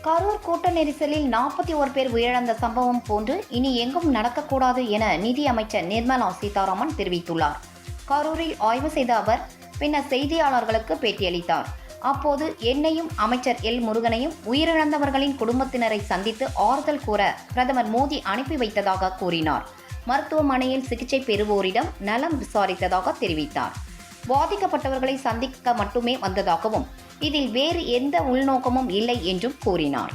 கரூர் கூட்ட நெரிசலில் 41 பேர் உயிரிழந்த சம்பவம் போன்று இனி எங்கும் நடக்கக்கூடாது என நிதி அமைச்சர் நிர்மலா சீதாராமன் தெரிவித்துள்ளார். கரூரில் ஆய்வு செய்த அவர் பின்னர் செய்தியாளர்களுக்கு பேட்டியளித்தார். அப்போது என்னையும் அமைச்சர் எல் முருகனையும் உயிரிழந்தவர்களின் குடும்பத்தினரை சந்தித்து ஆறுதல் கூற பிரதமர் மோடி அனுப்பி வைத்ததாக கூறினார். மருத்துவமனையில் சிகிச்சை பெறுவோரிடம் நலம் விசாரித்ததாக தெரிவித்தார். பாதிக்கப்பட்டவர்களை சந்திக்க மட்டுமே வந்ததாகவும் இதில் வேறு எந்த உள்நோக்கமும் இல்லை என்றும் கூறினார்.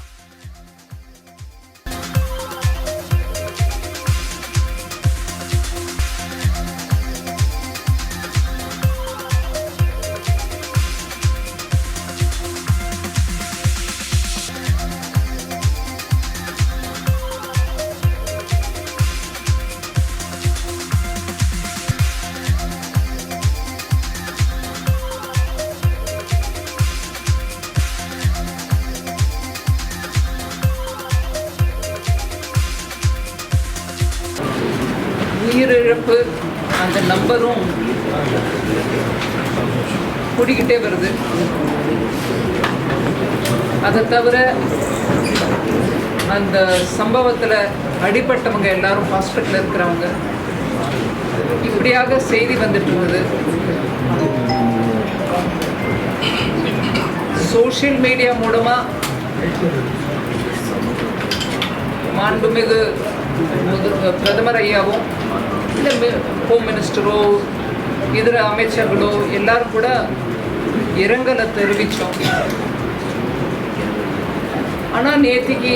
உயிரிழப்பு அந்த நம்பரும் கூடிக்கிட்டே வருது. அதை தவிர அந்த சம்பவத்தில் அடிபட்டவங்க எல்லாரும் ஹாஸ்பிட்டலில் இருக்கிறவங்க இப்படியாக செய்தி வந்துட்டு இருந்தது. சோஷியல் மீடியா மூலமாக மாண்புமிகு பிரதமர் ஐயாவும் இல்லை ஹோம் மினிஸ்டரோ இதர அமைச்சர்களோ எல்லாரும் கூட இரங்கலை தெரிவித்தோம். ஆனால் நேற்றுக்கு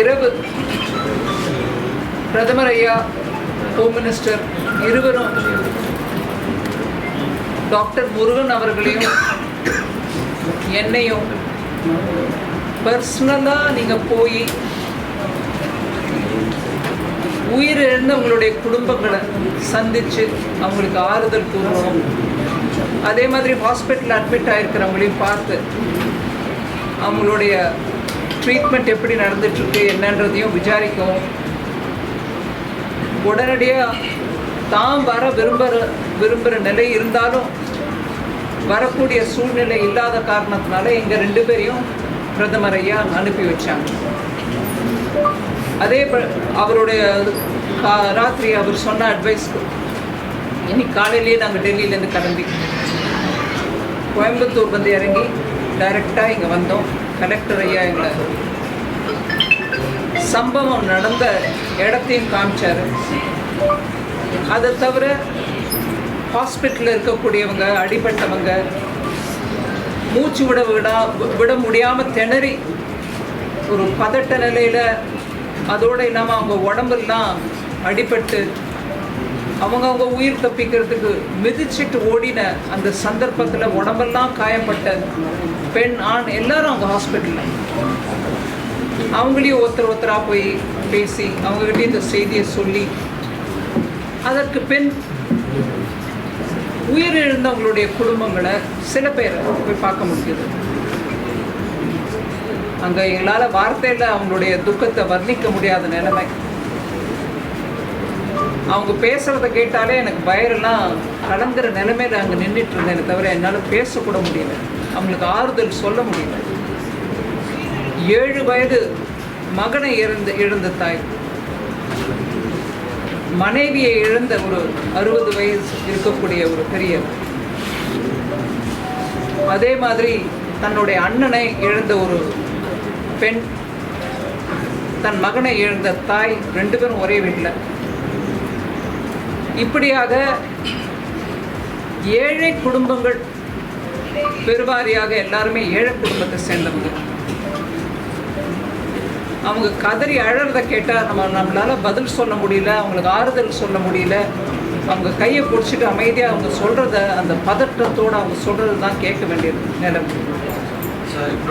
இரவு பிரதமர் ஐயா, ஹோம் மினிஸ்டர் இருவரும் டாக்டர் முருகன் அவர்களையும் என்னையும் பர்சனலாக நீங்கள் போய் உயிரிழந்தவங்களுடைய குடும்பங்களை சந்தித்து அவங்களுக்கு ஆறுதல் கூறணும். அதே மாதிரி ஹாஸ்பிட்டலில் அட்மிட் ஆகிருக்கிறவங்களையும் பார்த்து அவங்களுடைய ட்ரீட்மெண்ட் எப்படி நடந்துட்டுருக்கு என்னன்றதையும் விசாரிக்கவும், உடனடியாக தாம் வர விரும்புகிற நிலை இருந்தாலும் வரக்கூடிய சூழ்நிலை இல்லாத காரணத்தினால எங்கள் 2 பேரையும் பிரதமர் ஐயா அனுப்பி வச்சாங்க. அதே அவருடைய ராத்திரி அவர் சொன்ன அட்வைஸ்க்கு இன்னைக்கு காலையிலேயே நாங்கள் டெல்லியிலேருந்து கிளம்பி கோயம்புத்தூர் வந்து இறங்கி டைரெக்டாக இங்கே வந்தோம். கலெக்டர் ஐயா எங்களை சம்பவம் நடந்த இடத்தையும் காமிச்சார். அதை தவிர ஹாஸ்பிட்டலில் இருக்கக்கூடியவங்க, அடிபட்டவங்க, மூச்சு விட முடியாமல் திணறி ஒரு பதட்ட நிலையில், அதோடு இல்லாமல் அவங்க உடம்பெல்லாம் அடிபட்டு அவங்க உயிர் தப்பிக்கிறதுக்கு மிதிச்சிட்டு ஓடின அந்த சந்தர்ப்பத்தில் உடம்பெல்லாம் காயப்பட்ட பெண், ஆண் எல்லாரும் அவங்க ஹாஸ்பிட்டலில். அவங்களையும் ஒருத்தராக போய் பேசி அவங்ககிட்ட இந்த செய்தியை சொல்லி அதற்கு பின் உயிரிழந்தவங்களுடைய குடும்பங்களை சில பேரை போய் பார்க்க முடியுது. அங்கே எங்களால் வார்த்தையில் அவங்களுடைய துக்கத்தை வர்ணிக்க முடியாத நிலைமை. அவங்க பேசுகிறத கேட்டாலே எனக்கு வயிறெல்லாம் கலந்துற நிலைமையில் அங்கே நின்றுட்டு இருந்தேனே தவிர என்னால் பேசக்கூட முடியல, அவங்களுக்கு ஆறுதல் சொல்ல முடியல. 7 வயது மகனை இழந்த தாய், மனைவியை இழந்த ஒரு 60 வயசு இருக்கக்கூடிய ஒரு பெரியவர், அதே மாதிரி தன்னுடைய அண்ணனை இழந்த ஒரு பெண், தன் மகனை இழந்த தாய், 2 பேரும் ஒரே வீட்டில். இப்படியாக 7 குடும்பங்கள், பெருவாரியாக எல்லாருமே 7 குடும்பத்தை சேர்ந்தவங்க. அவங்க கதறி அழறத கேட்டால் நம்மளால் பதில் சொல்ல முடியல, அவங்களுக்கு ஆறுதல் சொல்ல முடியல. அவங்க கையை பிடிச்சிட்டு அமைதியாக அவங்க சொல்கிறத, அந்த பதற்றத்தோடு அவங்க சொல்கிறது தான் கேட்க வேண்டியது நிலைமை.